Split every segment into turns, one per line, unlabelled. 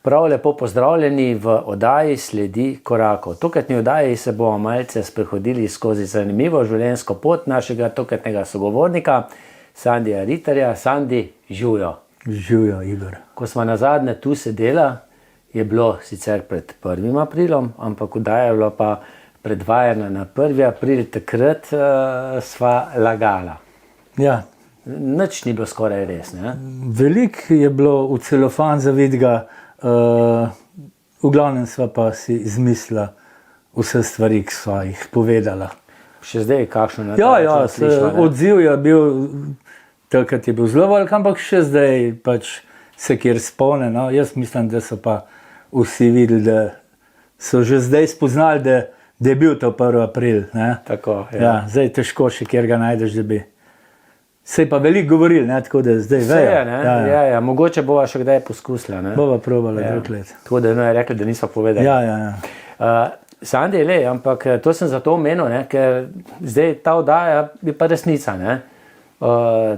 Prav lepo pozdravljeni v oddaji Sledi korakov. V tokratni oddaji se bomo malce sprehodili skozi zanimivo življenjsko pot našega tokratnega sogovornika, Sandija Ritarja. Sandi, živjo.
Živjo, Igor.
Ko smo nazadnje tu sedela, je bilo sicer pred 1. aprilom, ampak oddaja je bila pa predvajana na 1. april, takrat sva lagala.
Ja.
Nič ni bilo skoraj res, ne?
Veliko je bilo v celofan zavidga, v glavnem sva pa si izmislila vse stvari, ki sva jih povedala.
Še zdaj kakšno na
Ja, odziv je bil, takrat je bil zelo velik, ampak še zdaj pač se kjer spomne. No. Jaz mislim, da so pa vsi videli, da so že zdaj spoznali, da je bil to 1. april. Ne.
Tako,
ja, zdaj težko še kjer ga najdeš, da bi. Se je pa veliko govorili, ne, tako da zdaj vejo.
Ja, mogoče bova še kdaj poskusila. Ne?
Bova probala drug let.
Tako da je rekli, da nismo povedali.
Ja.
Sandi, ampak to sem zato omenil, ne, ker zdaj ta oddaja je pa resnica. Ne?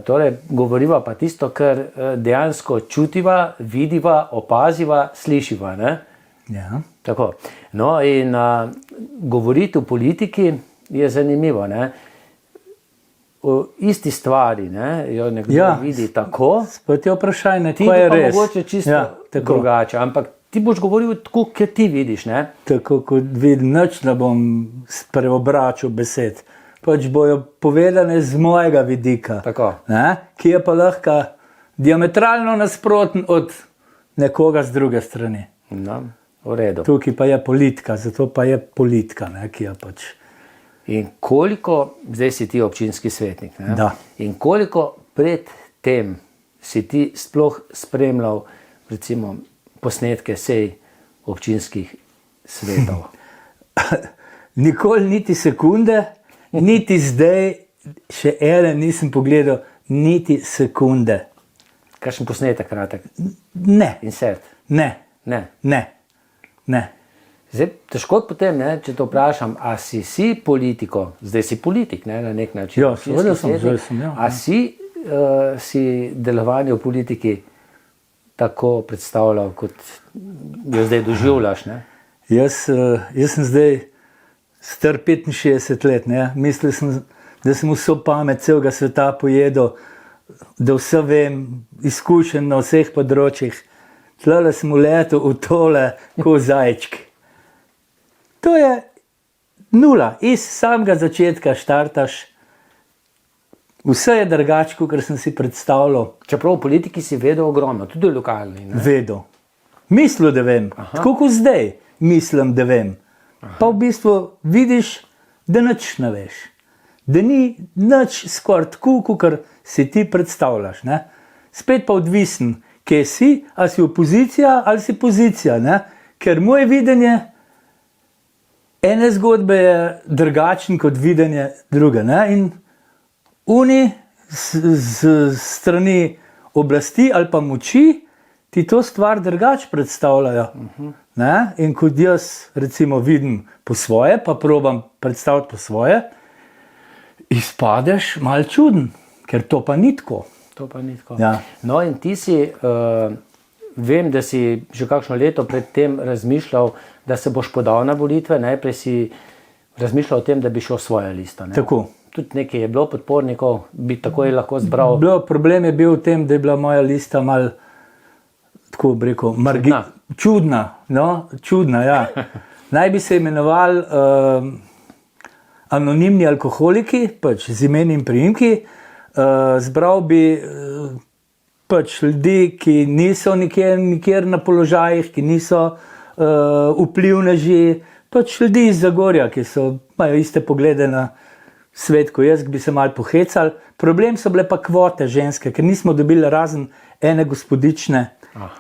Torej, govoriva pa tisto, kar dejansko čutiva, vidiva, opaziva, slišiva. Ne?
Ja.
Tako. No, in govoriti o politiki je zanimivo. Ne? O isti stvari, ne, jo nekdo vidi tako.
Spet je vprašanje,
ti
ko je res.
Ti pa mogoče čisto drugače, ampak ti boš govoril tako, ker ti vidiš, ne?
Tako, kot vidim, nič ne bom preobračal besed. Pač bojo povedane z mojega vidika.
Tako.
Ne, ki je pa lahko diametralno nasproten od nekoga z druge strani.
No, v redu.
Tukaj pa je politika, zato pa je politika, ne, ki je pač.
In koliko, zdaj si ti občinski svetnik, ne?
Da.
In koliko pred tem si ti sploh spremljal, recimo, posnetke sej občinskih svetov?
Nikoli niti sekunde, niti zdaj še ene nisem pogledal, niti sekunde.
Kakšen posnetek kratek?
Ne.
Insert?
Ne.
Ne.
Ne. Ne.
Zdaj, težko potem, ne, če te vprašam, a si politiko, zdaj si politik, ne, na nek način.
Ja, seveda sem, zdaj sem, ja.
A si delovanje v politiki tako predstavljal, kot jo zdaj doživljaš, ne?
Jaz sem zdaj star 65 let, ne. Mislil sem, da sem vso pamet celega sveta pojedel, da vse vem, izkušen na vseh področjih. Tlele sem uletel v tole, ko zajčki. To je nula, iz samega začetka štartaš, vse je drugače, kot sem si predstavljal.
Čeprav v politiki si vedel ogromno, tudi lokalni. Ne?
Vedel. Mislil, da vem, tako kot zdaj mislim, da vem. Pa v bistvu vidiš, da nič ne veš. Da ni nič skoraj tako, kot si ti predstavljaš. Ne? Spet pa odvisen, kje si, ali si opozicija ali si pozicija. Ne? Ker moje videnje ene zgodbe je drugačen kot videnje druge. Ne? In oni z strani oblasti ali pa moči ti to stvar drugače predstavljajo. Ne? In kot jaz recimo vidim po svoje, pa probam predstaviti po svoje, izpadeš malo čuden, ker to pa ni tako.
To pa ni tako.
Ja.
No in ti si, vem, da si že kakšno leto pred tem razmišljal, da se boš podal na volitve, najprej si razmišljal o tem, da bi šel svojo listo. Ne?
Tako.
Tudi nekaj je bilo podpornikov, bi takoj lahko zbral.
Problem je bil v tem, da je bila moja lista malo, tako bi rekel, čudna. No? Čudna, ja. Naj bi se imenovali anonimni alkoholiki, pač z imeni in priimki. Zbral bi pač ljudi, ki niso nikjer na položajih, ki niso vplivneži, pač ljudi iz Zagorja, ki imajo iste poglede na svet, ko jaz bi se malo pohecali. Problem so bile pa kvote ženske, ker nismo dobili razen ene gospodične,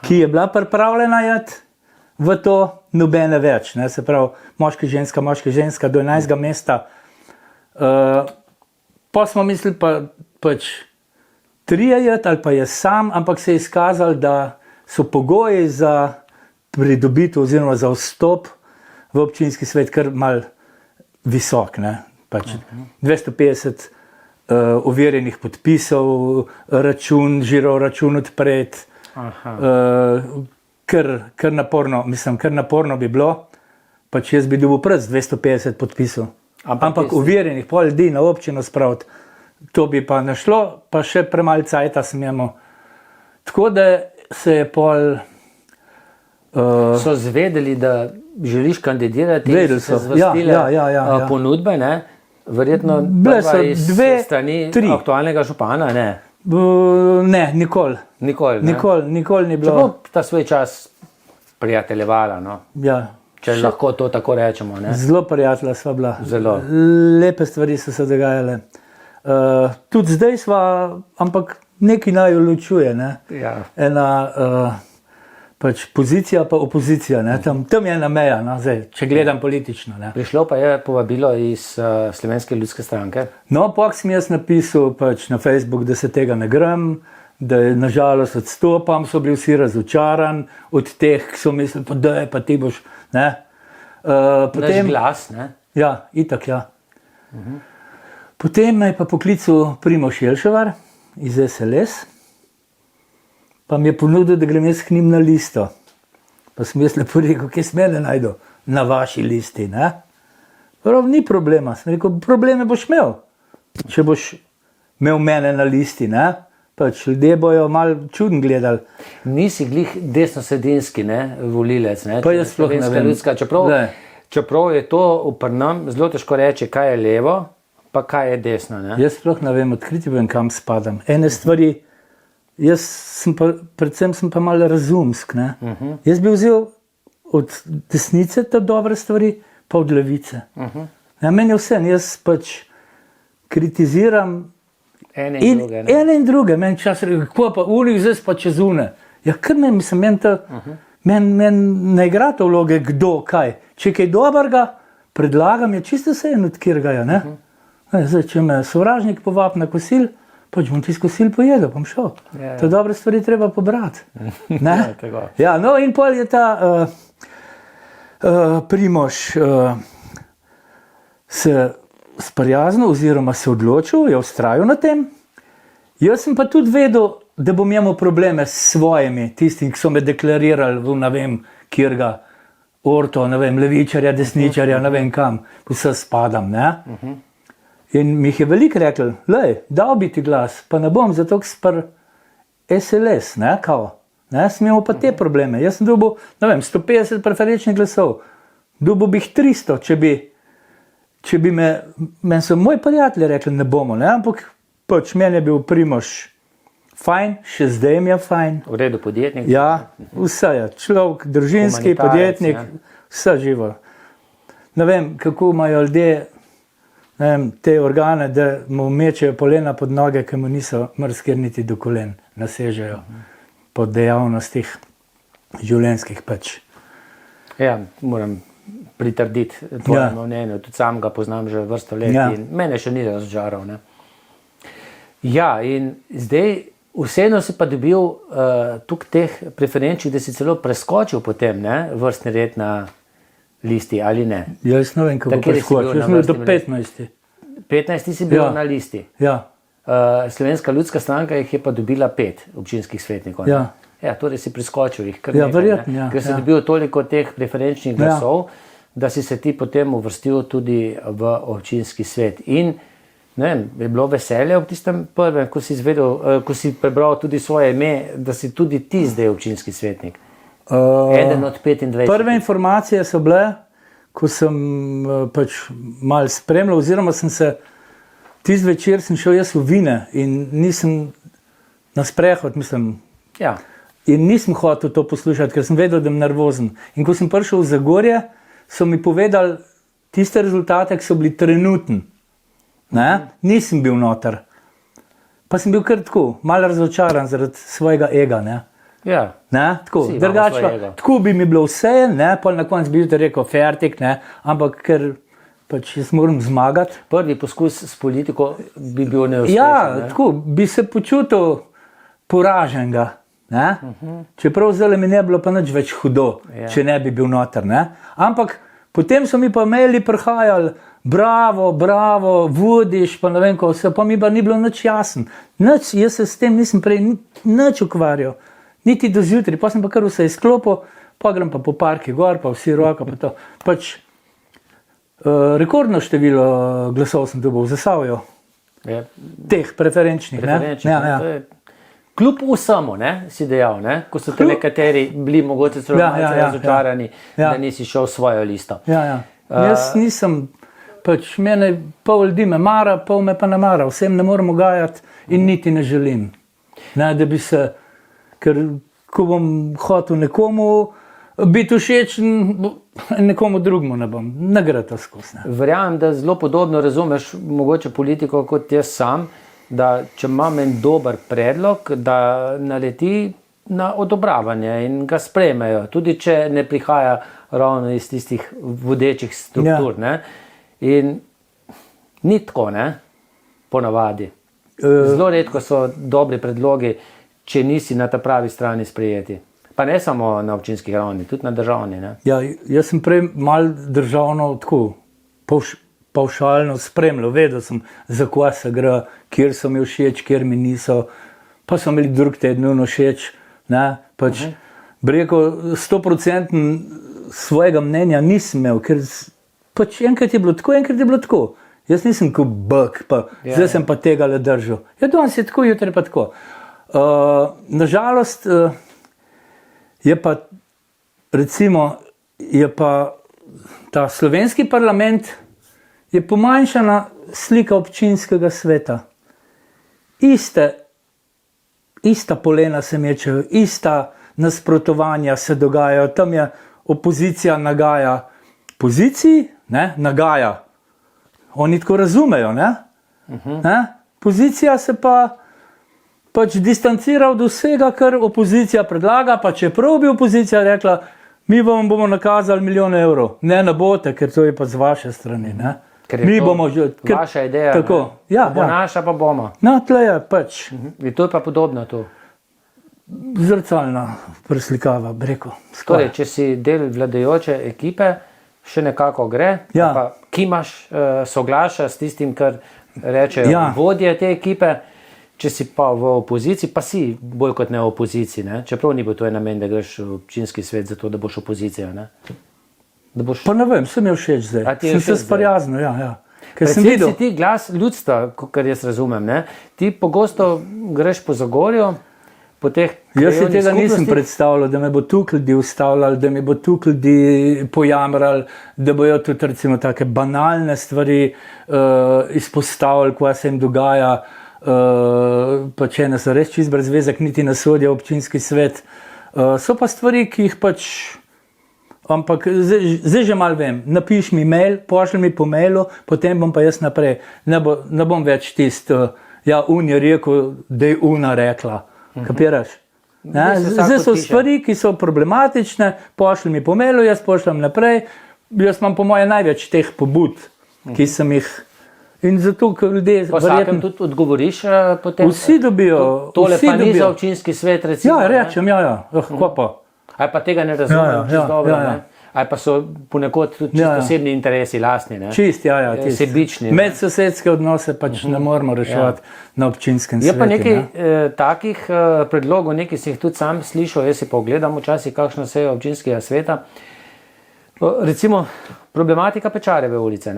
ki je bila pripravljena jeti v to, nobene več. Ne? Se pravi, moški, ženska do 11. mesta. Pa smo mislili pač trije jeti ali pa je sam, ampak se je izkazalo, da so pogoji za pridobitev oziroma za vstop v občinski svet kar malo visok. Ne? Pač 250 overjenih podpisov, žiro račun odpret, kar naporno, mislim, kar naporno bi bilo, pač jaz bi dobil prst 250 podpisov. Ampak uverjenih pol ljudi na občino spraviti, to bi pa našlo, pa še premalo cajta sem imel. Tako da se je pol...
So zvedeli, da želiš kandidirati,
Vedeli so,
se zvrstile
ja.
ponudbe, ne? Verjetno
Bile so
prva iz
dve,
strani
tri.
aktualnega župana, ne?
Ne, nikoli.
Nikoli, ne?
Nikoli ni bilo.
Čeprav ta svoj čas prijateljevala, no?
Ja.
Če lahko to tako rečemo, ne?
Zelo prijatelja sva bila.
Zelo.
Lepe stvari so se dogajale. Tudi zdaj sva, ampak nekaj naju ločuje, ne?
Ja.
Ena pač pozicija pa opozicija, ne? Tam je ena meja, no? Zdaj, če gledam politično. Ne?
Prišlo pa je povabilo iz Slovenske ljudske stranke.
No, pak sem jaz napisal pač na Facebook, da se tega ne grem, da nažalost odstopam, so bili vsi razočarani od teh, ki so mislili, pa ti boš, ne.
Naš glas, ne?
Ja, itak, ja. Potem me je pa poklical Primož Jelševar iz SLS, pa mi je ponudil, da grem jaz k njim na listo. Pa sem jaz lepo rekel, kje se mene najdu? Na vaši listi, ne. Prav, ni problema, sem rekel, probleme boš imel, če boš imel mene na listi, ne. Pač ljudje bojo malo čudno gledali.
Nisi glih desnosredinski, ne, volilec, ne?
Pa jaz sploh ne
Slovenska
vem.
ljudska, čeprav je to v nam zelo težko reči, kaj je levo, pa kaj je desno, ne?
Jaz sploh ne vem, odkriti vem, kam spadam. Ene stvari, predvsem sem pa malo razumsk, ne. Jaz bi vzel od desnice te dobre stvari, pa od levice. Ja, meni je vse, jaz pač kritiziram
Ene in druge, ne?
ene in druge, meni čas rekel, kako pa unih zdaj pa čez une. Ja, kar meni ne igra to vloge, kdo, kaj. Če je kaj dobrega, predlagam, je čisto vse en od kjerga, ne. Zdaj, če me sovražnik povab na kosil, pač bom tisto kosil pojedel, bom šel.
Ja.
To dobre stvari treba pobrati. Ne?
Ja, tako.
Ja, no in pol je ta Primož se sprijaznil oziroma se odločil, je vztrajal na tem. Jaz sem pa tudi vedel, da bom imel probleme s svojimi, tistim, ki so me deklarirali v ne vem kjerga, orto, ne vem, levičarja, desničarja, ne vem kam, vse spadam, ne. In mi jih je veliko rekel, lej, dal bi ti glas, pa ne bom, zato ker spr SLS, ne, kao. Ne, sem imel pa te probleme. Jaz sem dobil, ne vem, 150 preferenčnih glasov. Dobil bi jih 300, če bi meni so moji prijatelji rekli, ne bomo, ne, ampak pač meni je bil Primož fajn, še zdaj mi je fajn.
V redu podjetnik.
Ja, vse je, človek, družinski,
Humanitarec,
podjetnik,
ja.
Vse živo. Ne vem, kako imajo ljudje, ne vem, te organe, da mu mečejo polena pod noge, ki mu niso mrskir niti do kolen, nasežejo po dejavnostih življenjskih pač.
Ja, moram pritrditi tvojemu mnenju, tudi sam ga poznam že vrsto let in mene še ni razžaral, ne. Ja, in zdaj vseeno si pa dobil tukaj teh preferenčnih, da si celo preskočil potem, ne, vrstni red na listi, ali ne?
Jaz ne vem, kako preskočil, jaz sem bil do 15.
15 si bil na listi.
Ja.
Slovenska ljudska stranka jih je pa dobila 5 občinskih svetnikov.
Ja.
Ja, torej si preskočil jih kar
Ja,
nekaj,
verjetno, ja,
ker si
ja.
dobil toliko teh preferenčnih glasov, da si se ti potem uvrstil tudi v občinski svet. In ne vem, je bilo veselje v tistem prvem, ko si izvedel, ko si prebral tudi svoje ime, da si tudi ti zdaj občinski svetnik. Eden od 25.
Prve informacije so bile, ko sem pač malo spremljal, oziroma sem se, tisti večer sem šel jaz v Vine in nisem na sprehod, mislim,
Ja.
in nisem hotel to poslušati, ker sem vedel, da sem nervozen. In ko sem prišel v Zagorje, so mi povedali tiste rezultate, ki so bili trenutni. Nisem bil noter. Pa sem bil kar tako, malo razočaran zaradi svojega ega. Ne?
Ja.
Ne? Tako,
Vsi imamo
drugače
svoje ego.
pa, tako bi mi bilo vse, ne? Pol na koncu bi rekel fertik, ne? Ampak ker pač jaz moram zmagati.
Prvi poskus s politiko bi bil neuspešen.
Ja,
ne?
tako bi se počutil poraženega. Čeprav zdaj mi ne bi bilo pa nič več hudo, če ne bi bil noter. Ne? Ampak potem so mi pa maili prihajali, bravo, bravo, vodiš, pa ne vem, ko vse, pa mi pa ni bilo nič jasen. Nič, jaz se s tem nisem prej nič ukvarjal. niti do zjutraj, pa sem pa kar vse izklopil, pa grem pa po parki gor, pa vsi roka, pa to. Pač rekordno število glasov sem dobil v Zasavju, teh preferenčnih.
Kljub vsemu, si dejal, ko so te nekateri bili mogoče celo malce razočarani, da nisi šel svojo listo.
Jaz nisem, pač mene pol ljudi me mara, pol me pa ne mara, vsem ne morem ugajati in niti ne želim. Da bi se, ker ko bom hotel nekomu biti všečen, nekomu drugemu ne bom, ne gre to skozi.
Verjamem, da zelo podobno razumeš mogoče politiko kot jaz sam, da če imam en dober predlog, da naleti na odobravanje in ga sprejmejo, tudi če ne prihaja ravno iz tistih vodečih struktur. In ni tako, ponavadi. Zelo redko so dobri predlogi, če nisi na ta pravi strani sprejeti. Pa ne samo na občinski ravni, tudi na državni.
Jaz sem prej malo državno tako pavšalno spremljal, vedel sem, za kaj se gre, kjer so mi všeč, kjer mi niso, pa so imeli drug teden všeč. Pač bi rekel, 100% svojega mnenja nisem imel, ker pač enkrat je bilo tako, enkrat je bilo tako. Jaz nisem kot bek, pa zdaj sem pa tega le držal. Danes je tako, jutri pa tako. Nažalost je pa, recimo, ta slovenski parlament je pomanjšana slika občinskega sveta. Ista polena se mečejo, ista nasprotovanja se dogajajo, tam je opozicija nagaja poziciji, nagaja. Oni tako razumejo, Pozicija se pa pač distancira od vsega, kar opozicija predlaga, pa čeprav bi opozicija rekla, mi vam bomo nakazali milijon evrov. Ne boste, ker to je pa z vaše strani,
Ker je to vaša ideja, bo naša pa bomo.
Tle je pač.
In to je pa podobno tu.
Zrcalna preslikava, bi rekel.
Torej, če si del vladajoče ekipe, še nekako gre, pa kimaš, soglašaš s tistim, kar rečejo vodje te ekipe, če si pa v opoziciji, pa si bolj kot ne v opoziciji, čeprav ni bil to namen, da greš v občinski svet zato, da boš opozicija.
Pa ne vem, sem je všeč zdaj. Sem se sprijaznil,
Predvsem si ti glas ljudstva, kar jaz razumem. Ti pogosto greš po Zagorju, po teh
jaz si tega nisem predstavljal, da me bo tukaj ljudi ustavljali, da me bo tukaj ljudi pojamrali, da bojo tudi recimo take banalne stvari izpostavili, kaj se jim dogaja, pa če ne so res čist brez veze, niti ne sodijo občinski svet. So pa stvari, ki jih pač, ampak zdaj že malo vem, napiš mi mail, pošlji mi po mailu, potem bom pa jaz naprej, ne bom več tisto, un je rekel, da je una rekla. Kapiraš? Zdaj so stvari, ki so problematične, pošlji mi po mailu, jaz pošljem naprej, jaz imam po moje največ teh pobud, ki sem jih, in zato, ker ljudje
vsakem tudi odgovoriš potem?
Vsi dobijo.
Tole pa ni za občinski svet, recimo?
Rečem, kako pa?
Ali pa tega ne razumem, čisto dobro, Ali pa so ponekod tudi čisto posebni interesi lastni,
Čist,
sebični.
Medsosedske odnose pač ne moramo reševati na občinskem svetu.
Je pa nekaj takih predlogov, nekaj si jih tudi sam slišal, jaz si pa ogledam včasih kakšno sejo občinskega sveta. Recimo problematika Pečarjeve ulice,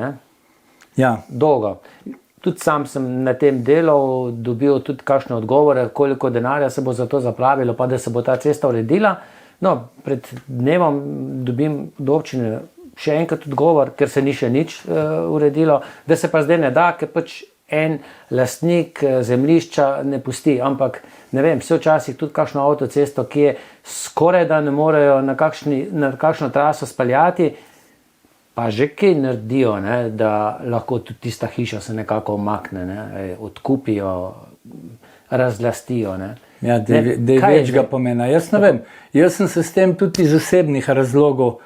Dolgo. Tudi sam sem na tem delal, dobil tudi kakšne odgovore, koliko denarja se bo za to zapravilo, pa da se bo ta cesta uredila. Pred dnevom dobim do občine še enkrat odgovor, ker se ni še nič uredilo, da se pa zdaj ne da, ker pač en lastnik zemljišča ne pusti, ampak ne vem, vse včasih tudi kakšno avtocesto, ki je skoraj da ne morejo na kakšno traso speljati, pa že kaj naredijo, da lahko tudi tista hiša se nekako omakne, odkupijo, razlastijo.
Da je več ga pomena. Jaz ne vem, jaz sem se s tem tudi iz osebnih razlogov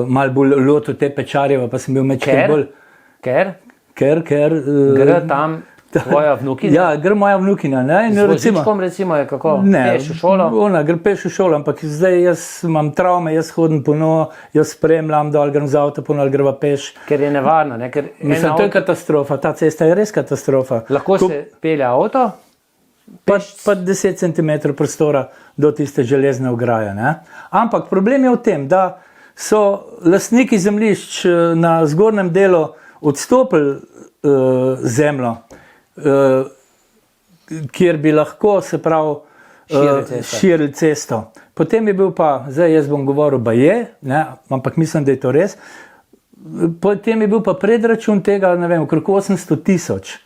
malo bolj lotil te Pečarjeve, pa sem bil mečkaj bolj...
Ker?
Ker...
Gre tam tvoja vnukinja?
Gre moja vnukinja.
Z vozičkom recimo je kako? Peš v šolo?
Ona gre peš v šolo, ampak zdaj jaz imam travme, jaz hodim po novo, jaz spremljam dol, grem z avtopom ali greva peš.
Ker je nevarno,
Mislim, to je katastrofa, ta cesta je res katastrofa.
Lahko se pelje avto?
pa 10 cm prostora do tiste železne ograje. Ne? Ampak problem je v tem, da so lastniki zemljišč na zgornjem delu odstopili zemljo, kjer bi lahko, se pravi, širili cesto. Potem je bil pa, zdaj jaz bom govoril, baje, ne, ampak mislim, da je to res. Potem je bil pa predračun tega, ne vem, okrog 800 000.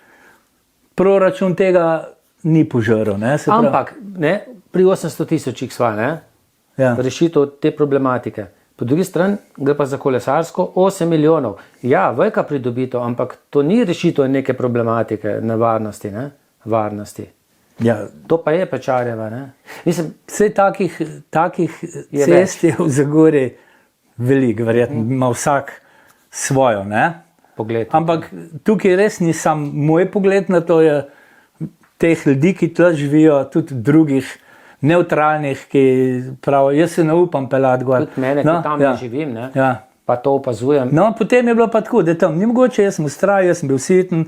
Proračun tega ni požrl.
Ampak ne, pri 800 000 sva, ne?
Ja.
Rešitev te problematike. Po drugi strani gre pa za kolesarsko 8 milijonov. Ja, velika pridobitev, ampak to ni rešitev neke problematike nevarnosti, ne? Varnosti.
Ja.
To pa je Pečarjeva. Ne? Mislim,
vse takih cest je v Zagorju veliko, verjetno ima vsak svojo. Ne?
Pogled.
Ampak tukaj res ni sam moj pogled na to, je teh ljudi, ki tle živijo, tudi drugih neutralnih, ki pravijo, jaz se ne upam peljati gor.
Tudi mene, ki tam ne živim, ne?
Ja.
Pa to opazujem.
No, potem je bilo pa tako, da tam ni mogoče, jaz sem ustrajal, jaz sem bil siten,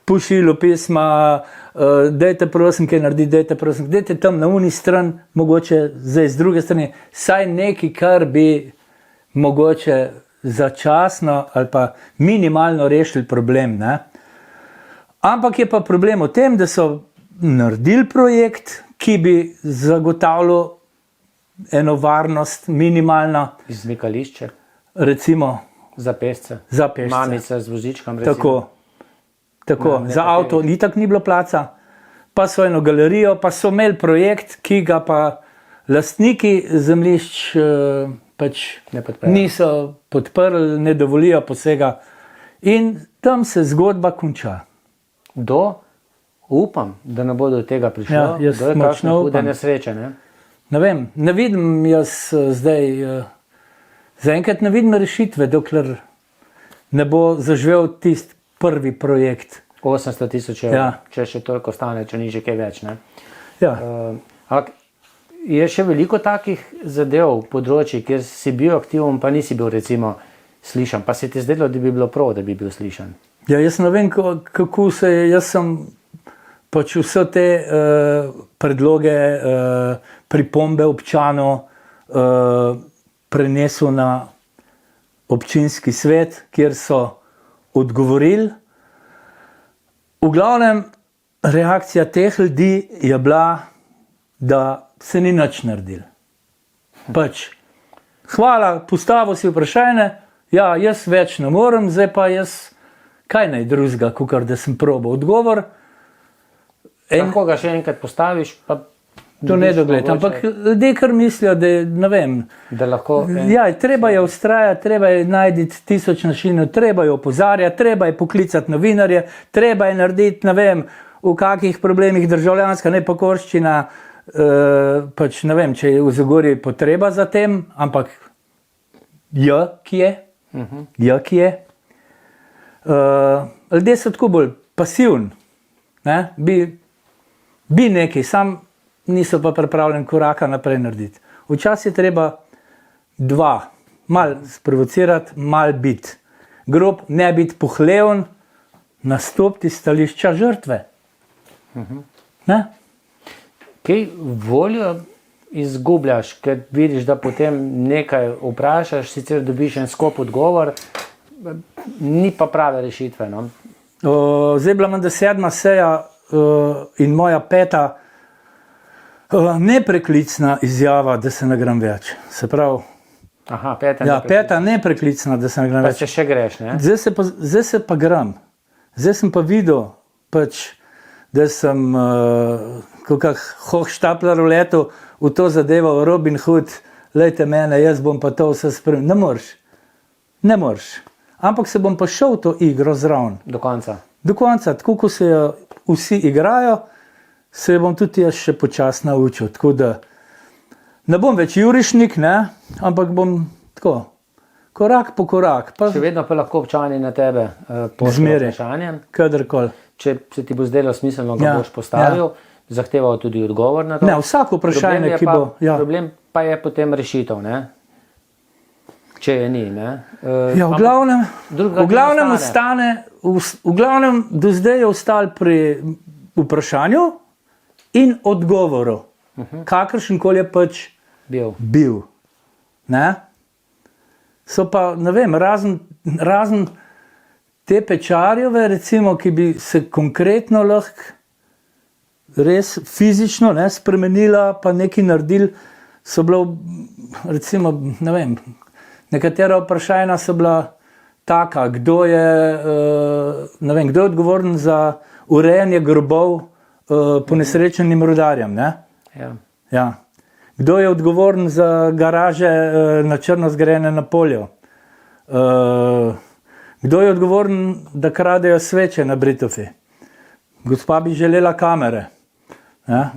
pošiljal pisma, dajte prosim, kaj narediti, dajte tam na uni stran, mogoče zdaj z druge strani, saj nekaj, kar bi mogoče začasno ali pa minimalno rešili problem. Ne? Ampak je pa problem v tem, da so naredili projekt, ki bi zagotavljal eno varnost minimalno.
Izmikališče.
Recimo.
Za pešce.
Za pešce.
Mamice z vozičkom. Recimo.
Tako. Za avto itak ni bilo placa, pa so eno galerijo, pa so imeli projekt, ki ga pa lastniki zemljišč pač niso podprli, ne dovolijo posega in tam se zgodba konča.
Upam, da ne bo do tega prišlo.
Ja, jaz močno upam.
Nesreče, ne?
Ne vem, ne vidim jaz zdaj, zaenkrat ne vidim rešitve, dokler ne bo zaživel tisti prvi projekt.
800 000 evrov,
ja.
Če še toliko stane, če ni že kaj več. Ne?
Ja.
Ampak je še veliko takih zadev, področji, kjer si bil aktiven, pa nisi bil recimo slišan, pa se ti zdelo, da bi bilo prav, da bi bil slišan.
Ja, jaz ne vem, kako se je, jaz sem pač vse te predloge, pripombe občanov prenesel na občinski svet, kjer so odgovorili. V glavnem, reakcija teh ljudi je bila, da se ni nič naredil. Pač, hvala, postavil si vprašanje, ja, jaz več ne morem, zdaj pa jaz kaj naj drugega, kakor da sem probal odgovor.
Lahko ga še enkrat postaviš, pa
to ne dogled, ampak ljudje kar mislijo, da ne vem.
Da lahko...
Ja, treba je ustrajati, treba je najti 1000 načinov, treba je opozarjati, treba je poklicati novinarje, treba je narediti, ne vem, v kakih problemih državljanska nepokorščina, pač ne vem, če je v Zagorju potreba za tem, ampak ki je. Ljudje so tako bolj pasivni, ne? Bi nekaj, sam niso pa pripravljeni koraka naprej narediti. Včasih je treba malo sprovocirati, malo biti grob, ne biti pohleven, nastopiti stališča žrtve. Ne?
Kaj voljo izgubljaš, ker vidiš, da potem nekaj vprašaš, sicer dobiš en skop odgovor, ni pa prave rešitve. No?
Zdaj bila menda 7. seja in moja 5. nepreklicna izjava, da se ne grem več. Se pravi,
Aha, 5.
ja, 5. nepreklicna, da se ne grem
Pa
več.
če še greš, ne?
Zdaj se pa grem. Zdaj sem pa videl, pač, da sem kakak Hochstapler uletel v to zadevo, Robin Hood, lejte mene, jaz bom pa to vse spremenil. Ne moreš. Ampak se bom pa šel to igro zraven.
Do konca.
Do konca, tako ko se jo vsi igrajo, se bom tudi jaz še počasno naučil. Tako da ne bom več jurišnik, ne? Ampak bom tako, korak po korak. Pa
Še vedno pa lahko občani na tebe pošljajo vprašanje.
Kadarkoli.
Če se ti bo zdelo smiselno, ga boš postavil, zahteval tudi odgovor na to.
Ne, vsako vprašanje, ki bo... Ja.
Problem pa je potem rešitev, ne? Če je ni, ne?
Ja, v glavnem ostane, v glavnem do zdaj je ostal pri vprašanju in odgovoru, kakršen koli je pač bil. Ne? So pa, ne vem, razen te Pečarjeve, recimo, ki bi se konkretno lahko res fizično spremenila, pa nekaj naredili, so bila, recimo, ne vem, nekatera vprašanja so bila taka, kdo je odgovoren za urejanje grobov ponesrečenim rudarjem, ne? Ja. Kdo je odgovoren za garaže na črno zgrajene na polju? Kdo je odgovoren, da kradejo sveče na Britofi? Gospa bi želela kamere. Ja?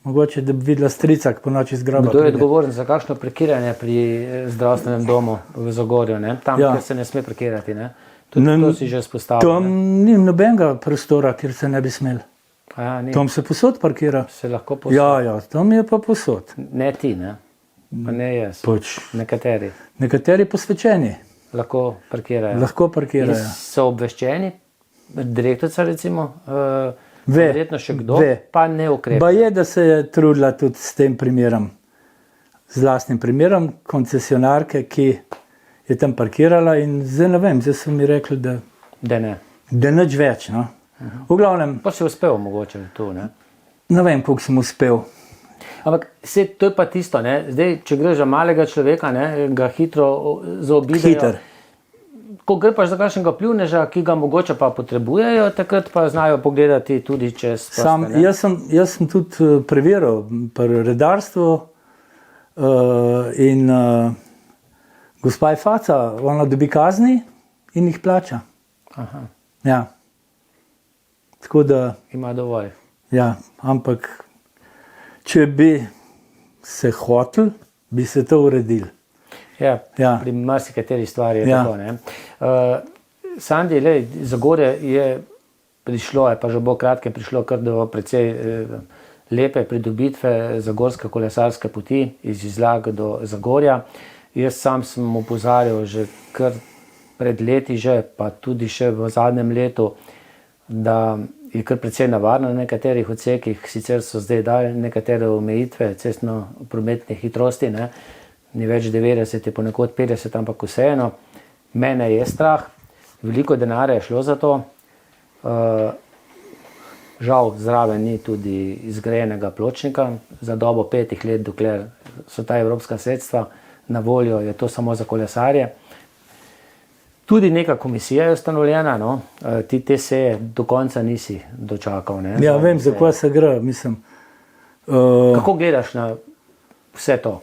Mogoče, da bi videla strica, po noči zgraba.
Kdo je odgovoren za kakšno parkiranje pri zdravstvenem domu v Zagorju? Tam, kjer se ne sme parkirati. To si že spostavil.
Tam ni nobenega prostora, kjer se ne bi smel. Tam se posod parkira.
Se lahko posod?
Ja, tam je pa posod.
Ne ti, ne? Pa ne jaz. Nekateri.
Nekateri posvečeni.
Lahko parkirajo.
Lahko parkirajo.
In so obveščeni, direktorica recimo, verjetno še kdo, pa ne ukrepa.
Pa je, da se je trudila tudi s tem primerom, z lastnim primerom koncesionarke, ki je tam parkirala in zdaj ne vem, zdaj so mi rekli,
da ne.
Da nič več, no. V glavnem.
Pa si uspel mogoče tu, ne?
Ne vem, koliko sem uspel.
Ampak to je pa tisto, ne? Zdaj, če greš za malega človeka, ne, ga hitro zaobidejo. Ko gre pa za kakšnega pljuvneža, ki ga mogoče pa potrebujejo, takrat pa znajo pogledati tudi čez prste.
Jaz sem tudi preveril pri redarstvu in gospa je faca, ona dobi kazni in jih plača.
Aha.
Ja. Tako da...
Ima dovolj.
Ja, ampak če bi se hotel, bi se to uredil.
Ja. Pri marsikateri stvari je tako, ne. Sandi, Zagorje je prišlo, pa že bo kratke prišlo kar do precej lepe pridobitve zagorske kolesarske poti iz Izlag do Zagorja. Jaz sam sem opozarjal že kar pred leti, pa tudi še v zadnjem letu, da je kar precej nevarno na nekaterih odsekih, sicer so zdaj dali nekatere omejitve cestno-prometne hitrosti, ne? Ni več 90, je ponekod 50, ampak vseeno. Mene je strah, veliko denarja je šlo za to. Žal zraven ni tudi izgrajenega pločnika za dobo 5 let, dokler so ta evropska sredstva na voljo, je to samo za kolesarje. Tudi neka komisija je ustanovljena, no? Ti te seje do konca nisi dočakal. Ne?
Ja, vem, za kaj se gre, mislim.
Kako gledaš na vse to?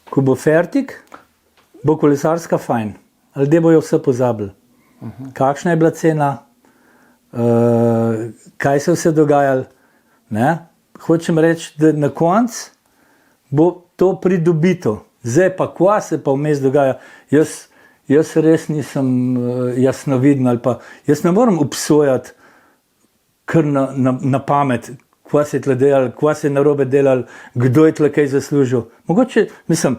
Ko bo fertik, bo kolesarska fajn. Ljudje bojo vse pozabili. Kakšna je bila cena, kaj se vse dogajalo. Hočem reči, da na koncu bo to pridobito. Zdaj pa, kva se pa vmes dogaja, jaz res nisem jasnoviden ali pa jaz ne moram obsojati kar na pamet, kva se je tle delal, kva se je narobe delal, kdo je tle kaj zaslužil. Mogoče, mislim,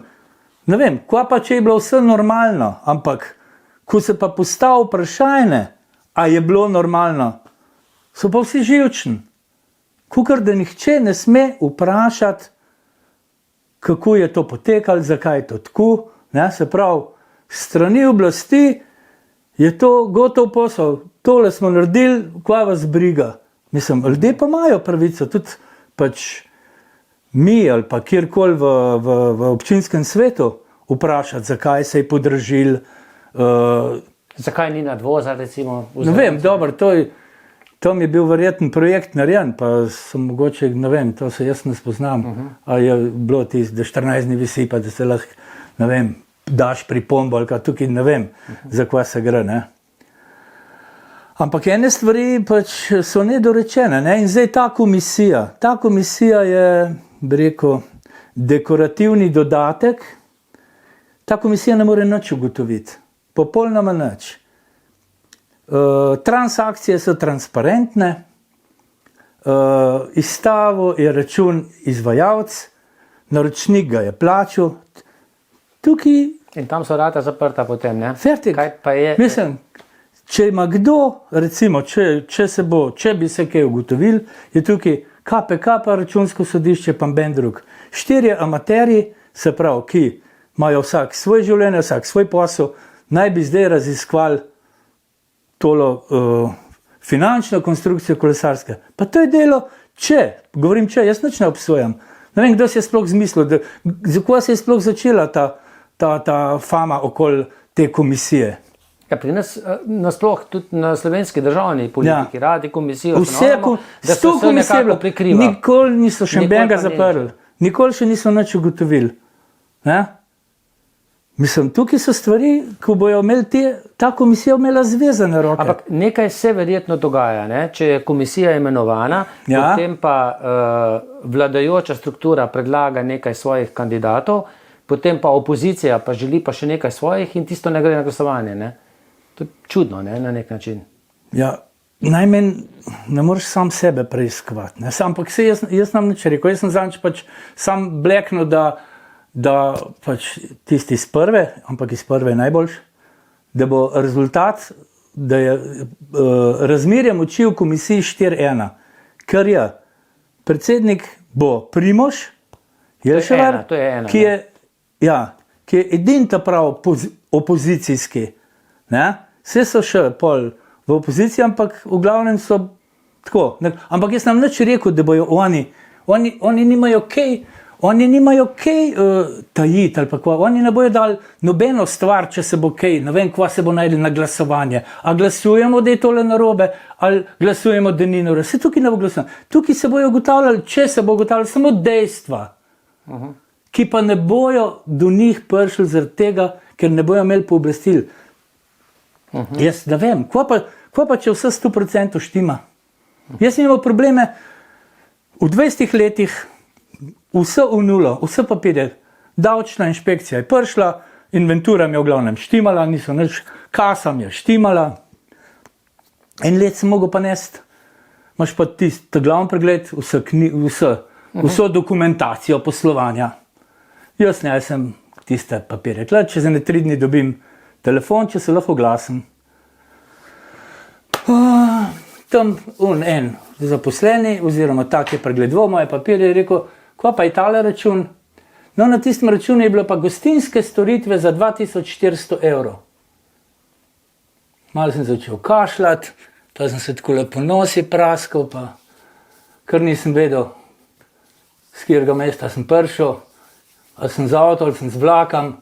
ne vem, kva pa če je bilo vse normalno, ampak ko se pa postavi vprašanje, a je bilo normalno, so pa vsi živčni. Kukor da nihče ne sme vprašati, kako je to potekalo, zakaj je to tako, se pravi, strani oblasti je to gotov posel, tole smo naredili, kva vas briga. Mislim, ljudje pa imajo pravico, tudi pač mi ali pa kjerkoli v občinskem svetu vprašati, zakaj se je podražil.
Zakaj ni nadvoza, recimo?
Ne vem, dobro, to mi je bil verjeten projekt narejen, pa sem mogoče, ne vem, to se jaz ne spoznam, a je bilo tisto, da 14 dni visi, pa da se lahko, ne vem, daš pripombo ali kaj tukaj, ne vem, za kva se gre, ne. Ampak ene stvari pač so nedorečene, ne, in zdaj ta komisija je, bi rekel, dekorativni dodatek, ta komisija ne more nič ugotoviti, popolnoma nič. Transakcije so transparentne, izstavil je račun izvajalec, naročnik ga je plačal, tukaj...
In tam so vrata zaprta potem, ne?
Fertik.
Kaj pa je?
Mislim, če ima kdo, recimo, če bi se kaj ugotovil, je tukaj KPK, pa Računsko sodišče, pa ben drug. 4 amaterji, se pravi, ki imajo vsak svoj življenje, vsak svoj posel, naj bi zdaj raziskovali tolo finančno konstrukcijo kolesarske. Pa to je delo, jaz nič ne obsojam. Ne vem, kdo si je sploh zmislil, zakaj se je sploh začela ta fama okoli te komisije.
Ja, pri nas nasploh tudi na slovenski državni politiki radi komisijo,
da so vse nekako prikrivali. Nikoli niso še nobenega zaprli, nikoli še niso nič ugotovili. Mislim, tukaj so stvari, ko bojo imeli ta komisija imela zvezane roke.
Ampak nekaj se verjetno dogaja, ne? Če je komisija imenovana, potem pa vladajoča struktura predlaga nekaj svojih kandidatov, potem pa opozicija pa želi pa še nekaj svojih in tisto ne gre na glasovanje, ne? To je čudno, ne, na nek način.
Ja, najmanj ne moreš sam sebe preiskovati. Ampak jaz nam nič rekel, jaz sem zanč pač sam bleknil, da pač tisti iz prve, ampak iz prve je najboljš, da bo rezultat, da je razmerje moči v komisiji 4:1, ker je predsednik bo Primož Jelševar, ki je edini ta prav opozicijski, ne? Vse so še pol v opoziciji, ampak v glavnem so tako. Ampak jaz nam nič rekel, da bojo oni nimajo kaj tajiti ali pa kva. Oni ne bojo dali nobeno stvar, če se bo kaj, ne vem, kva se bo najdel na glasovanje. A glasujemo, da je tole narobe, ali glasujemo, da ni narobe. Vse tukaj ne bo glasovanje. Tukaj se bojo ugotavljali, če se bo ugotavljali samo dejstva, ki pa ne bojo do njih prišli zaradi tega, ker ne bojo imeli pooblastil. Jaz ne vem, kva pa če vse 100% štima? Jaz imam probleme v 20 letih, vse v nulo, vse papirje, davčna inšpekcija je prišla, inventura mi je v glavnem štimala, niso nič, kasa mi je štimala, en let sem mogel pa nesti, imaš pa tisti glavni pregled, vso dokumentacijo poslovanja. Jaz ne, sem tiste papirje, čez 3 dni dobim telefon, če se lahko oglasim. Tam en zaposleni, oziroma tak je pregledoval moje papirje, je rekel, kva pa je tale račun? No, na tistem računu je bilo pa gostinske storitve za 2400 evrov. Malo sem začel kašljati, pa sem se tako lepo nosi praskal, pa kar nisem vedel, s katerega mesta sem prišel, ali sem z avto, ali sem z vlakom.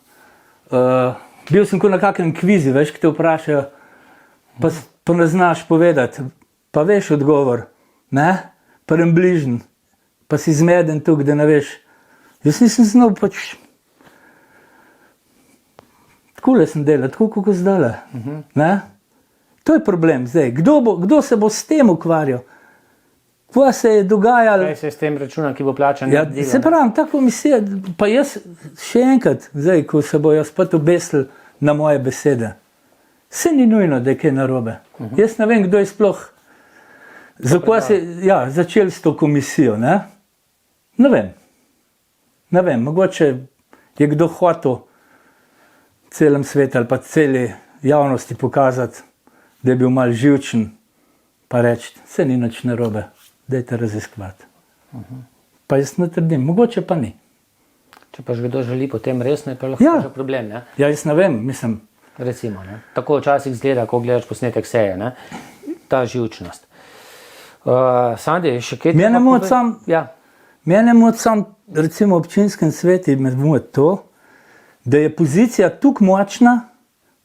Bil sem kot na kakrem kvizi, veš, ki te vprašajo, pa ne znaš povedati, pa veš odgovor, ne, prvem bližnji, pa si zmeden tukaj, da ne veš. Jaz nisem znal pač, takole sem delal, tako kako zdajle, ne. To je problem zdaj, kdo se bo s tem ukvarjal? Kva se je dogajalo?
Kaj se je s tem računom, ki bo plačan?
Ja, se pravim, ta komisija, pa jaz še enkrat, zdaj, ko se bojo spet obesili na moje besede, vse ni nujno, da je kaj narobe. Jaz ne vem, kdo je sploh, zakaj se začeli s to komisijo, ne? Ne vem, mogoče je kdo hotel celem svetu ali pa celi javnosti pokazati, da je bil malo živčen, pa reči, vse ni nič narobe. Dajte raziskovati. Pa jaz ne trdim, mogoče pa ni.
Če pa že kdo želi potem resno, je pa lahko že problem, ne?
Ja, jaz ne vem, mislim.
Recimo, ne? Tako včasih izgleda, ko gledaš posnetek seje, ne? Ta živčnost. Sandi, še kaj?
Mene moti sam, recimo v občinskem svetu me moti to, da je pozicija tukaj močna,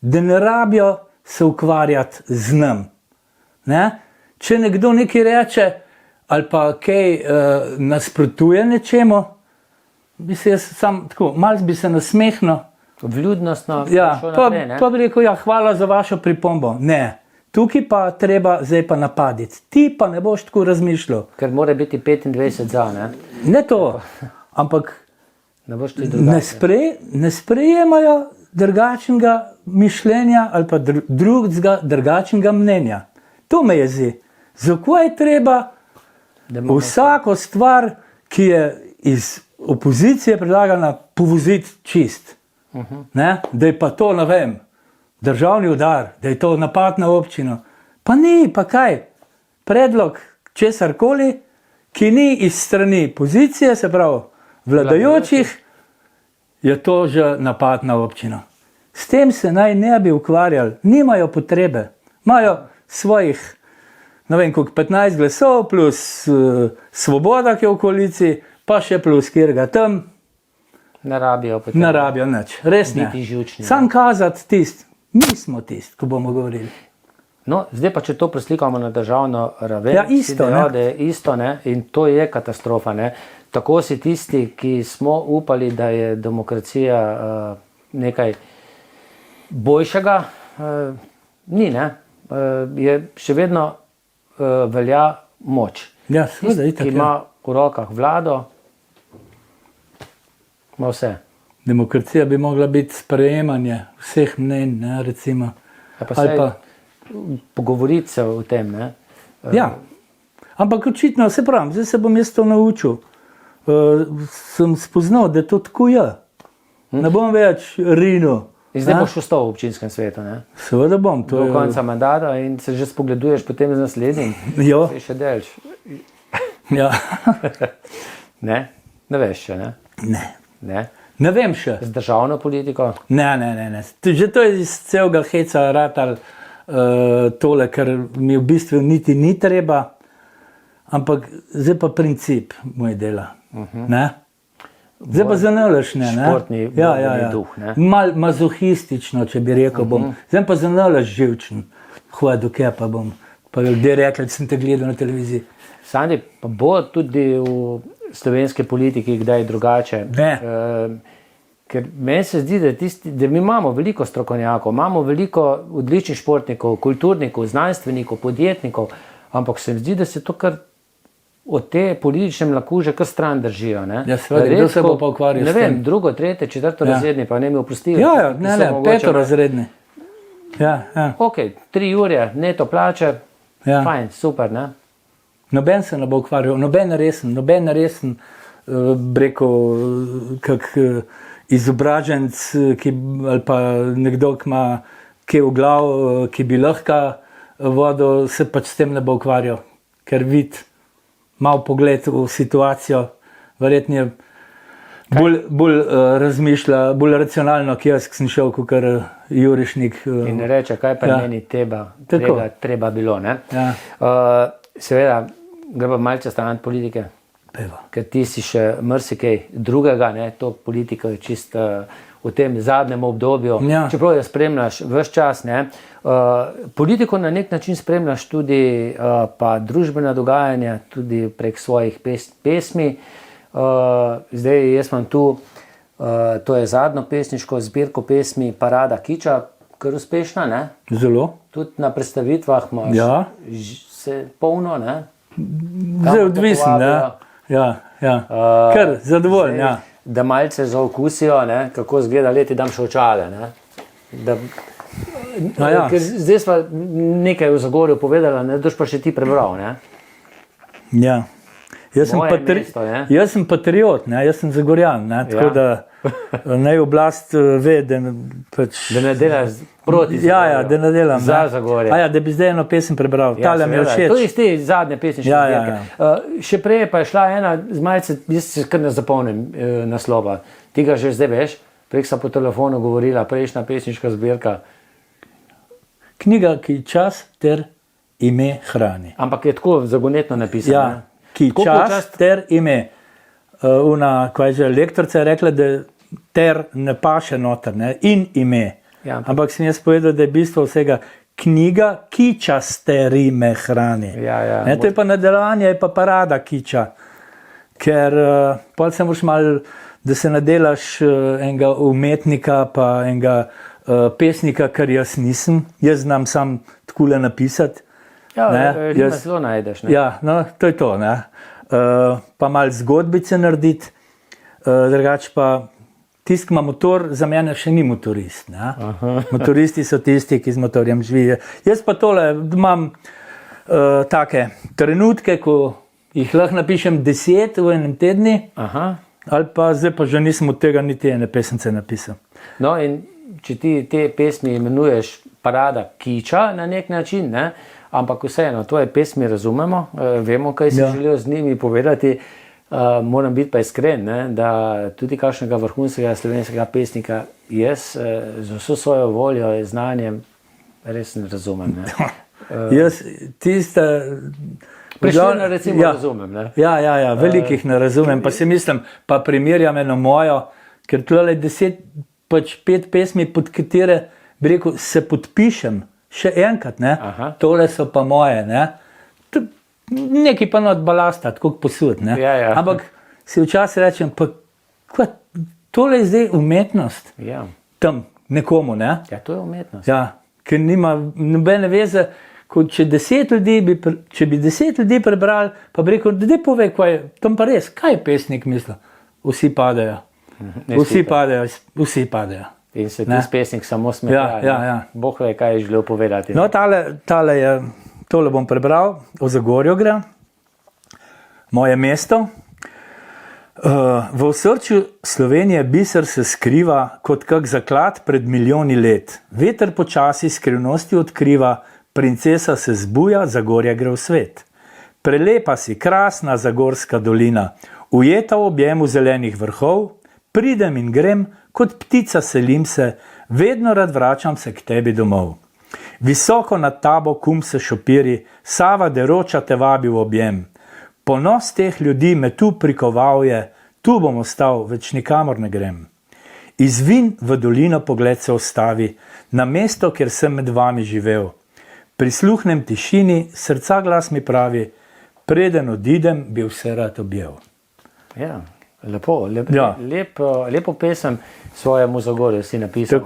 da ne rabijo se ukvarjati z nam. Ne? Če nekdo nekaj reče, ali pa kaj nasprotuje nečemu, bi se jaz sam tako, malo bi se nasmehnil.
Vljudnostno.
Ja, pa bi rekel, hvala za vašo pripombo. Ne, tukaj pa treba zdaj pa napaditi. Ti pa ne boš tako razmišljal.
Ker mora biti 25 za, ne?
Ne to, ampak ne sprejemajo drugačnega mišljenja ali pa drugega drugačnega mnenja. To me jezi. Zakaj je treba vsako stvar, ki je iz opozicije predlagana, povoziti čist? Da je pa to, ne vem, državni udar, da je to napad na občino. Pa ni, pa kaj? Predlog česarkoli, ki ni iz strani pozicije, se pravi vladajočih, je to že napad na občino. S tem se naj ne bi ukvarjali, nimajo potrebe. Imajo svojih, ne vem, koliko 15 glasov, plus Svoboda, ki je v koaliciji, pa še plus kjerga tam.
Ne rabijo potem.
Ne rabijo nič, res ne.
Biti živčni,
Sam kazati tist, mi smo tist, ko bomo govorili.
No, zdaj pa, če to preslikamo na državno raven,
Ja, isto,
si dejal,
ne.
da je isto, ne? In to je katastrofa. Ne? Tako si tisti, ki smo upali, da je demokracija nekaj boljšega, ni, ne? Je še vedno velja moč.
Ja, seveda,
Tisti,
itak,
ki ima v rokah vlado, ima vse.
Demokracija bi mogla biti sprejemanje vseh mnenj, ne, recimo.
Ja, pa
Ali
saj
pa,
pogovoriti se o tem, ne?
ja, ampak očitno, se pravim, zdaj se bom jaz to naučil. Sem spoznal, da to tako je. Ne bom več rinil.
In zdaj
ne.
boš ostal v občinskem svetu, ne?
Seveda bom. To
Do
je,
konca mandata in se že spogleduješ potem z naslednjim.
Jo,
Saj še delš.
ja.
Ne? Ne veš še, ne?
Ne.
Ne?
Ne vem še.
Z državno politiko.
Ne. Že to je iz celega heca ratal tole, ker mi v bistvu niti ni treba, ampak zdaj pa princip moj dela. Ne? Zdaj pa zanalaš, ne?
Športni borbeni duh, ne?
Mal mazohistično, če bi rekel, bom. Zdaj pa zanalaš živčen. Hvala, dokaj pa bom. Pa ljudje rekli, da sem te gledal na televiziji.
Sandi, pa bo tudi v slovenske politiki kdaj drugače.
Ne.
Ker meni se zdi, da mi imamo veliko strokovnjakov, imamo veliko odličnih športnikov, kulturnikov, znanstvenikov, podjetnikov, ampak se mi zdi, da se to kar od te politične mlakuže kar stran držijo. Ne?
Ja, seveda, kdo se bo pa ukvarjal
ne
s tem?
vem, drugo, tretje, četrto razredni, pa ne mi oprostili.
Ja, ne, peto razredni. Ja.
Ok, 3 ure, neto plače,
Ja.
fajn, super, ne?
Noben se ne bo ukvarjal, noben resen, breko, kak izobraženc, ali pa nekdo, ki ima kaj v glav, ki bi lahko vodil, se pač s tem ne bo ukvarjal, ker vidi malo pogled v situacijo, verjetno bolj razmišlja, bolj racionalno, ki jaz, ki sem šel kot Jurišnik.
In ne reče, kaj pa
Ja.
meni
Tako.
treba bilo. Ne?
Ja.
Seveda, gre pa malce stran od politike,
Peva.
ker ti si še marsikaj drugega, ne? To politika je čist v tem zadnjem obdobju.
Ja.
Čeprav jo spremljaš ves čas, ne? Politiko na nek način spremljaš tudi pa družbena dogajanja, tudi prek svojih pesmi. Zdaj jaz imam tu, to je zadnjo pesniško zbirko pesmi Parada kiča, kar uspešna, ne?
Zelo.
Tudi na predstavitvah imaš
Ja.
se polno, ne?
Zdaj
te
odvisen,
povabijo.
ja. Kar zadovoljen,
Zdaj,
ja.
Da malce zaokusijo, ne? Kako izgleda leti dam še očale, ne? Da,
Ja.
ker zdaj smo nekaj v Zagorju povedala, ne? Doš pa še ti prebral, ne?
Ja. Jaz sem patriot, ne? Jaz sem Zagorjan, ne? Tako
Ja.
da naj oblast ve, da pač...
Da ne delaš proti
Ja, da ne delam.
Za
ne.
Zagorje.
Da bi zdaj eno pesem prebral.
Ja,
Tale mi je
seveda. To je
všeč.
iz te zadnje pesniške
Ja,
zbirke. Še prej pa je šla ena z malce, jaz se kar ne zapomnim naslova. Ti ga že zdaj veš, prej sem po telefonu govorila, prejšnja pesniška zbirka.
Knjiga, ki čas ter ime hrani.
Ampak je tako zagonetno napisano.
Ja,
ne?
ki
Tako
čas
počast-
ter ime. Ko je že lektorica je rekla, da ter ne paše noter, ne? In ime.
Ja.
Ampak sem jaz povedal, da je bistvo vsega knjiga, ki čas ter ime hrani.
Ja,
Ne, to je pa nadaljevanje, je pa parada kiča. Ker pol se moraš malo, da se nadelaš enega umetnika, pa enega pesnika, kar jaz nisem. Jaz znam sam takole napisati.
Ja,
Ne,
rime
jaz-
zelo najdeš. Ne?
Ja, no, to je to. Ne. Pa malo zgodbice narediti, drugače pa tisti, ki ima motor, za mene še ni motorist. Ne. Motoristi so tisti, ki z motorjem živijo. Jaz pa tole imam take trenutke, ko jih lahko napišem 10 v enem tednu,
Aha.
ali pa zdaj pa že nisem od tega niti ene pesence napisal.
No, in če ti te pesmi imenuješ parada kiča na nek način, ne? Ampak vseeno, tvoje pesmi razumemo, vemo, kaj si želijo z njimi povedati. Moram biti pa iskren, ne? Da tudi kakšnega vrhunskega slovenskega pesnika jaz z vso svojo voljo in znanjem res ne razumem. Ne?
Jaz tiste...
Prišljena recimo razumem. Ne?
Ja, velikih ne razumem, pa si mislim, pa primerjam eno mojo, ker tole 5 pesmi, pod katere, bi rekel, se podpišem, še enkrat, ne? Tole so pa moje, ne? Nekaj pa not balasta, tako posud, ne?
Ja.
Ampak si včasih rečem, pa tole je zdaj umetnost, tam nekomu, ne?
Ja, to je umetnost.
Ja, ker nima nobene veze, kot če bi 10 ljudi prebrali, pa bi rekel, da povej, kaj je, tam pa res, kaj je pesnik misli? Vsi padajo. Vsi padajo.
In se ti pesnik samo smeha.
Ja.
Bog ve, kaj je želel povedati.
No, tole bom prebral, o Zagorju gre, moje mesto. V osrčju Slovenije biser se skriva kot kak zaklad pred milijoni let. Veter počasi skrivnosti odkriva, princesa se zbuja, Zagorje gre v svet. Prelepa si, krasna Zagorska dolina, ujeta v objemu zelenih vrhov, pridem in grem, kot ptica selim se, vedno rad vračam se k tebi domov. Visoko nad tabo kum se šopiri, Sava deroča te vabi v objem. Ponos teh ljudi me tu prikoval je, tu bom ostal, več nikamor ne grem. Izvin v dolino pogled se ostavi, na mesto, kjer sem med vami živel. Prisluhnem tišini, srca glas mi pravi, preden odidem, bi vse rad objel.
Ja. Lepo pesem svojemu Zagorju si napisal.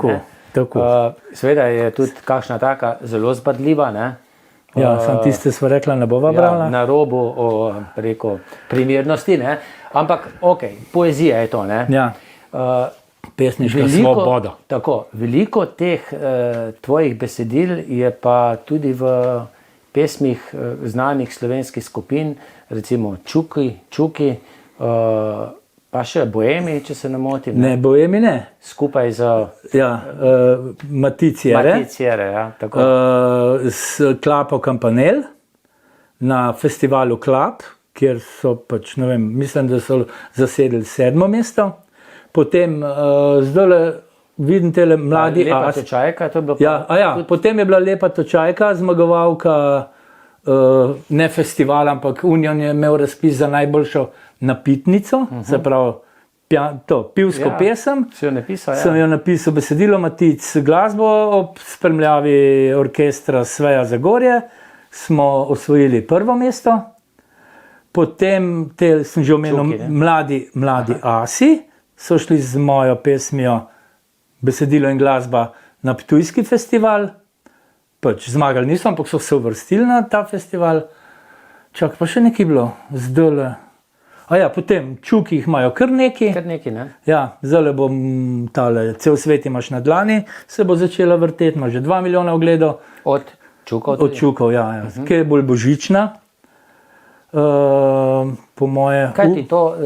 Tako.
Seveda je tudi kakšna taka zelo zbadljiva, ne?
Ja, sem tiste sva rekla, ne bova brala.
Na robu preko primernosti, ne? Ampak, poezija je to, ne?
Ja, pesniška svoboda.
Tako, veliko teh tvojih besedil je pa tudi v pesmih znanih slovenskih skupin, recimo Čuki, pa še Boemi, če se ne motim.
Ne, Boemi ne.
Skupaj z...
Ja, Maticiere.
Ja, tako.
S Klapo Kampanel na festivalu Klap, kjer so pač, ne vem, mislim, da so zasedli 7. mesto. Potem zdajle vidim tele mladi...
Lepa točajka, to je bilo...
Potem je bila Lepa točajka, zmagovalka ne festivala, ampak Union je imel razpis za najboljšo napitnico, se pravi pivsko pesem. Sem jo napisal besedilo, Matic glasbo, ob spremljavi orkestra Sveja Zagorje smo osvojili 1. mesto. Potem sem že omenil mladi Asi, so šli z mojo pesmijo besedilo in glasba na Ptujski festival. Pač zmagali niso, ampak so se uvrstili na ta festival. Čak, pa še nekaj bilo, zdajle. Potem Čuki jih imajo kar nekaj.
Ne?
Ja, zdajle bom cel svet imaš na dlani, se bo začela vrteti, ima že 2 milijona ogledov.
Od Čukov?
Od Čukov, ja. Kaj je bolj božična, po moje.
Kaj ti to,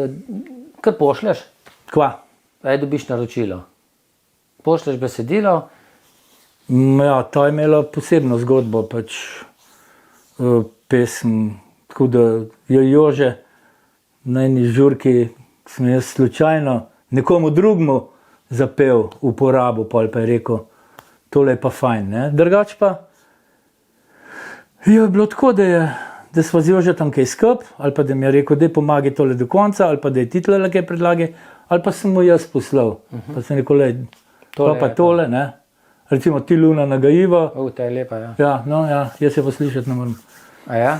kar pošlješ?
Kva?
Dobiš naročilo. Pošlješ besedilo?
Ja, to je imelo posebno zgodbo, pač pesem, tako da je Jože na eni žurki, sem jaz slučajno nekomu drugmu zapel uporabo, pa je rekel, tole je pa fajn, ne? Drugač pa je bilo tako, da sva z Jožetom kaj skup, ali pa da mi je rekel, da pomagi tole do konca, ali pa da je ti tole kaj predlagi, ali pa sem mu jaz poslal. Pa sem rekel, tole, ne? Recimo ti Luna nagajiva.
Ta je lepa, ja.
Ja, no ja, jaz se pa slišati ne moram.
A ja?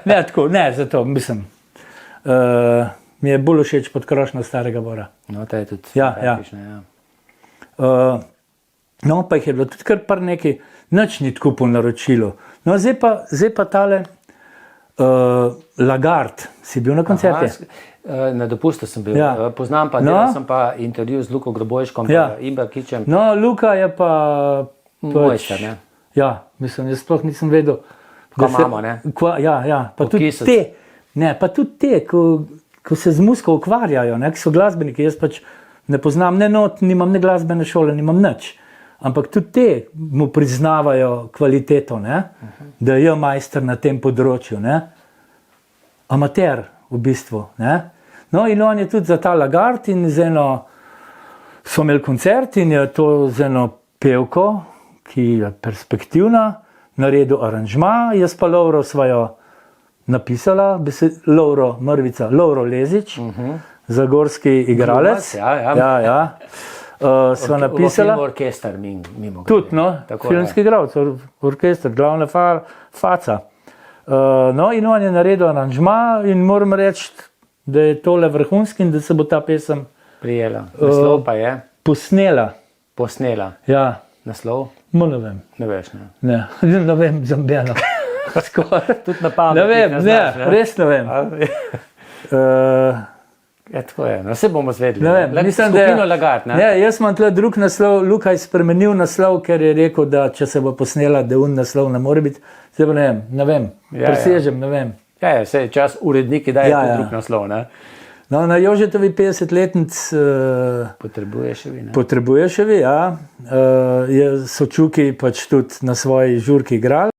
Ne, tako, ne, zato, mislim. Mi je bolj všeč Podkrošnja starega Bora.
No, ta je tudi
praktična,
ja.
No, pa jih je bilo tudi kar par nekaj, nič ni tako po naročilu. No, zdaj pa tale Lagarde, si bil na koncerti?
Na dopustu sem bil, poznam pa, delal sem pa intervju z Luko Grobojškom, pa Imberkičem.
No, Luka je pa...
Mojster, ne?
Ja, mislim, jaz sploh nisem vedel.
Ko imamo, ne?
Ja, pa tudi te, ko se z muziko ukvarjajo, ki so glasbeniki, jaz pač ne poznam ne not, nimam ne glasbene šole, nimam nič. Ampak tudi te mu priznavajo kvaliteto, ne? Da je majster na tem področju. Ne? Amater v bistvu. Ne? No in on je tudi za ta Lagard in so imeli koncert in je to z eno pevko, ki je perspektivna, naredil aranžma, jaz pa Lovro sva jo napisala, Lovro Mrvica, Lovro Lezič, zagorski igralec. Ja. Sva napisala.
Orkester, mimo.
Tudi, no, filmski igralec, orkester, glavna faca. No, in on je naredil aranžma in moram reči, da je tole vrhunski in da se bo ta pesem
prijela. Naslov pa je?
Posnela. Ja.
Naslov?
Ne vem.
Ne veš, ne?
Ne vem, zambjeno.
Tudi na pamet.
Ne vem, res ne vem.
Tako je, no, vse bomo zvedeli.
Ne vem, mislim,
skupino Lagard, ne?
Jaz imam tle drug naslov, Luka je spremenil naslov, ker je rekel, da če se bo posnela, da naslov ne more biti. Zdaj pa ne vem, presežem, ne vem.
Ja, vse je čas uredniki daje drug naslov, ne?
No, na Jožetovi 50-letnic potrebuje še vi, ja. So Čuki pač tudi na svoji žurki igrali.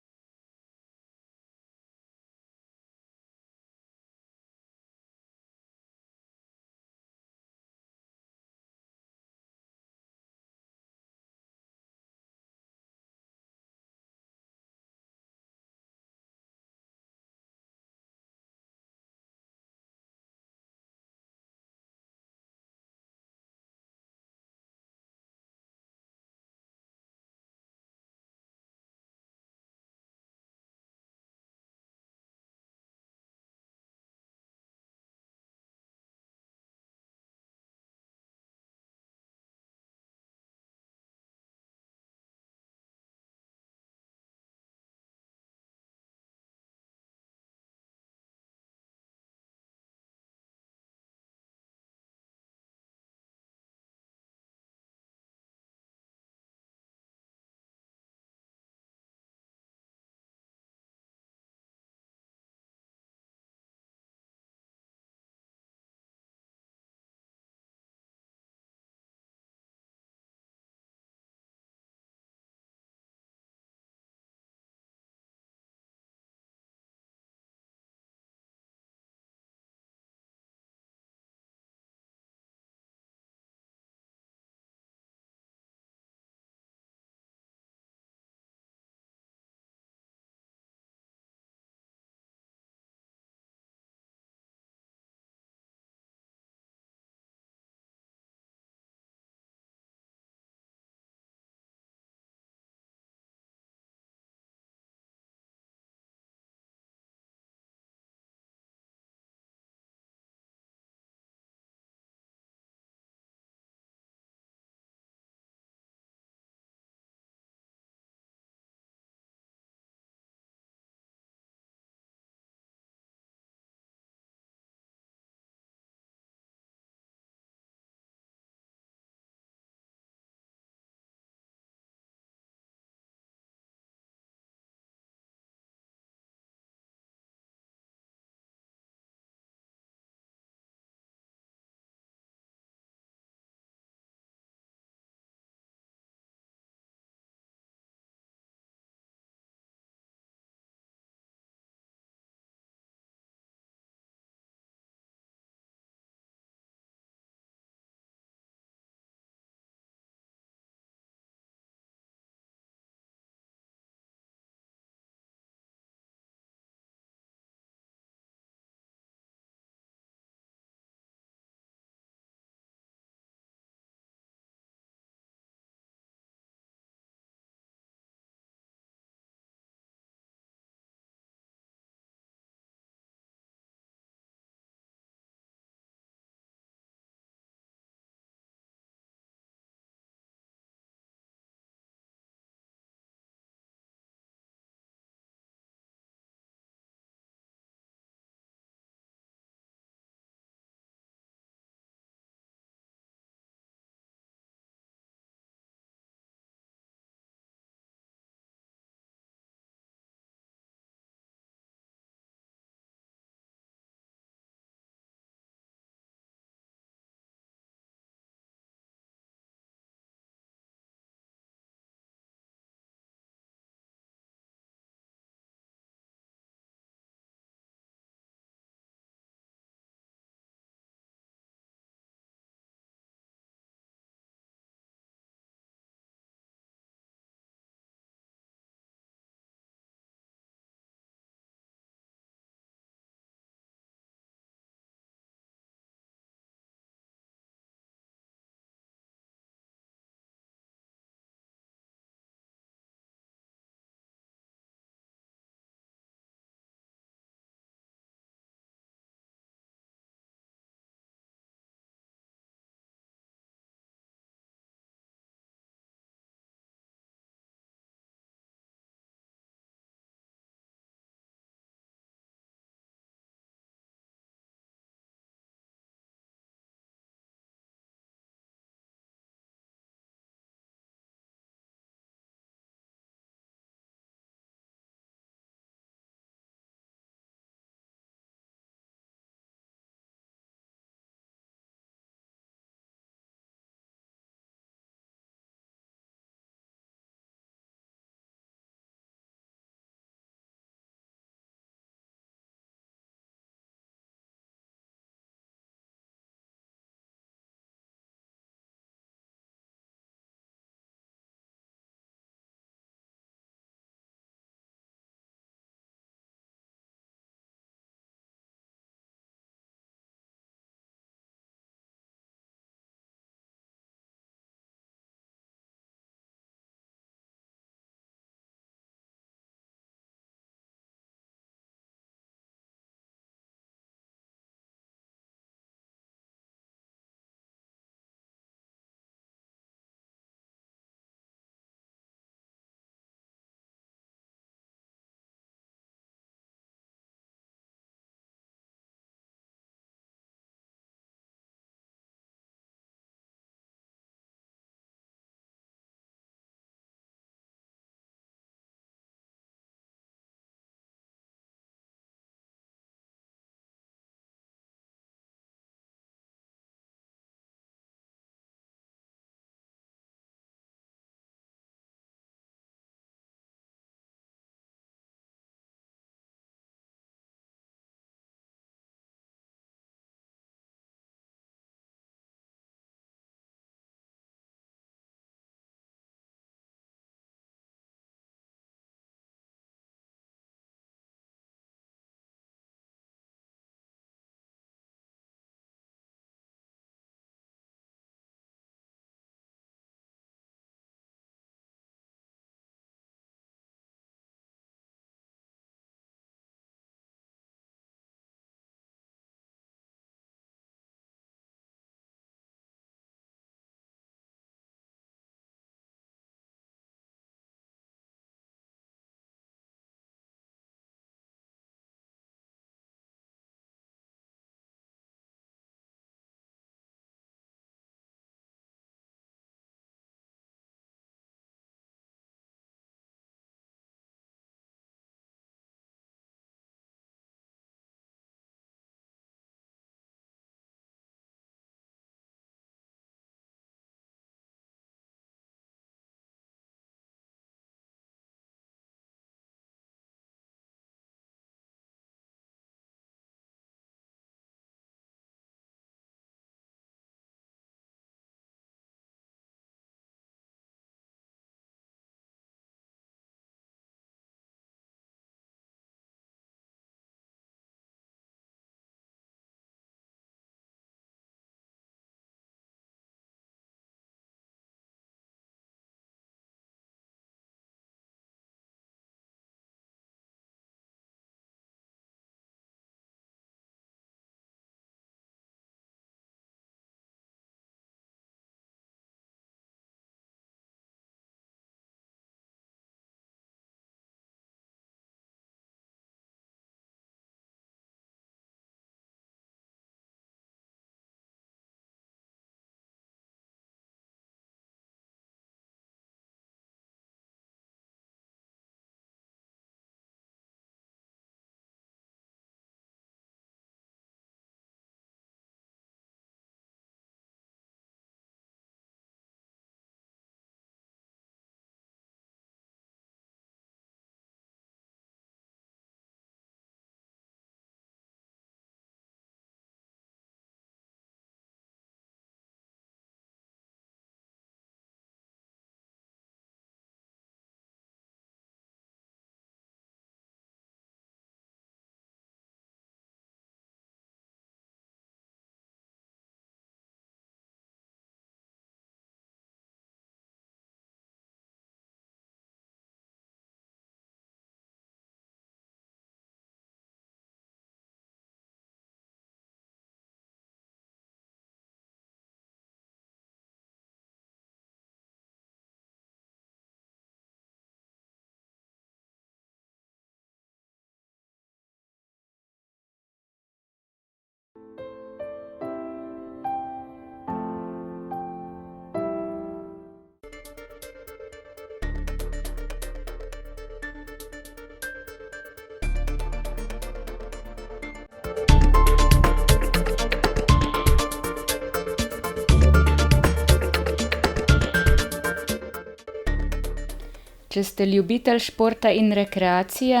Če ste ljubitelj športa in rekreacije,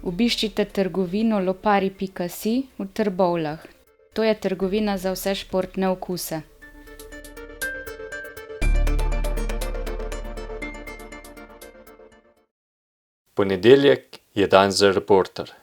obiščite trgovino lopari.si v Trbovljah. To je trgovina za vse športne okuse.
Ponedeljek je dan za Reporter.